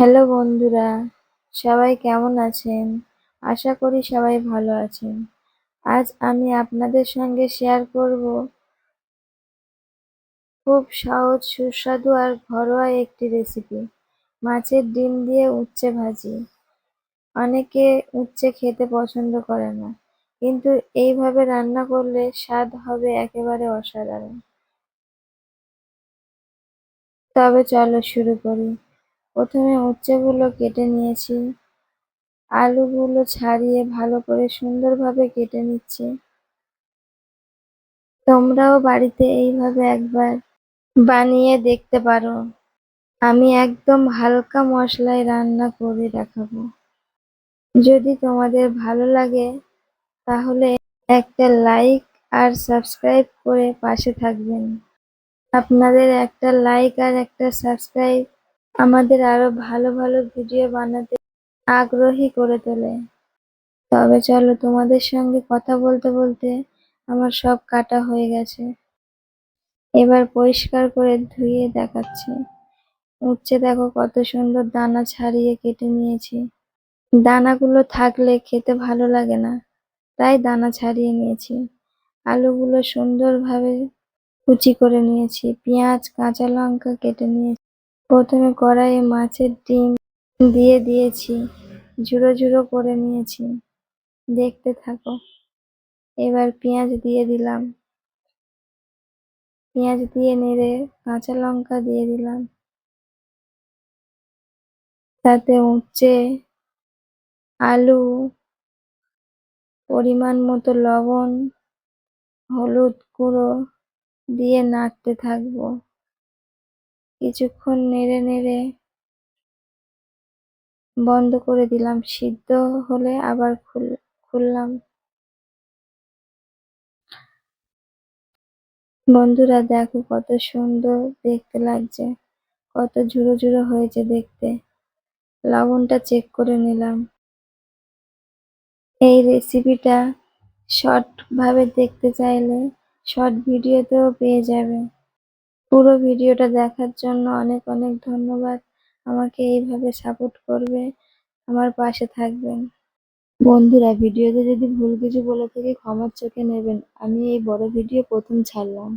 Hello বন্ধুরা, সবাই কেমন আছেন? আশা করি সবাই ভালো আছেন। আজ আমি আপনাদের সঙ্গে শেয়ার করব খুব সহজ, সুস্বাদু আর ঘরোয়া একটি রেসিপি, মাছের ডিম দিয়ে উচ্ছে ভাজি। অনেকে উচ্ছে খেতে পছন্দ করে না, কিন্তু এইভাবে রান্না করলে স্বাদ হবে একেবারে অসাধারণ। তবে চলো শুরু করি। প্রথমে উচ্ছেগুলো কেটে নিয়েছি, আলুগুলো ছাড়িয়ে ভালো করে সুন্দরভাবে কেটে নিচ্ছি। তোমরাও বাড়িতে এইভাবে একবার বানিয়ে দেখতে পারো। আমি একদম হালকা মশলায় রান্না করে দেখাবো। যদি তোমাদের ভালো লাগে তাহলে একটা লাইক আর সাবস্ক্রাইব করে পাশে থাকবেন। আপনাদের একটা লাইক আর একটা সাবস্ক্রাইব আমাদের আরো ভালো ভালো ভিডিও বানাতে আগ্রহী করে তোলে। তবে চলো, তোমাদের সঙ্গে কথা বলতে বলতে আমার সব কাটা হয়ে গেছে। এবার পরিষ্কার করে ধুয়ে দেখাচ্ছি। উচ্ছে দেখো কত সুন্দর দানা ছাড়িয়ে কেটে নিয়েছি। দানাগুলো থাকলে খেতে ভালো লাগে না, তাই দানা ছাড়িয়ে নিয়েছি। আলুগুলো সুন্দরভাবে কুচি করে নিয়েছি। পেঁয়াজ, কাঁচা লঙ্কা কেটে নিয়েছি। প্রথমে কড়াইয়ে মাছের ডিম দিয়ে দিয়েছি, ঝুড়ো ঝুড়ো করে নিয়েছি। দেখতে থাকো। এবার পেঁয়াজ দিয়ে দিলাম। পেঁয়াজ দিয়ে নেড়ে কাঁচা লঙ্কা দিয়ে দিলাম। তাতে উচ্ছে, আলু, পরিমাণ মতো লবণ, হলুদ গুঁড়ো দিয়ে নাড়তে থাকবো। কিছুক্ষণ নেড়ে নেড়ে বন্ধ করে দিলাম। সিদ্ধ হলে আবার খুললাম। বন্ধুরা দেখো কত সুন্দর দেখতে লাগছে, কত ঝুরো ঝুরো হয়েছে দেখতে। লবণটা চেক করে নিলাম। এই রেসিপিটা শর্ট ভাবে দেখতে চাইলে শর্ট ভিডিওতেও পেয়ে যাবে। পুরো ভিডিওটা দেখার জন্য অনেক অনেক ধন্যবাদ। আমাকে এইভাবে সাপোর্ট করবে, আমার পাশে থাকবেন। বন্ধুরা, ভিডিওতে যদি ভুল কিছু বলে থাকি ক্ষমার চোখে নেবেন। আমি এই বড় ভিডিও প্রথম ছাড়লাম।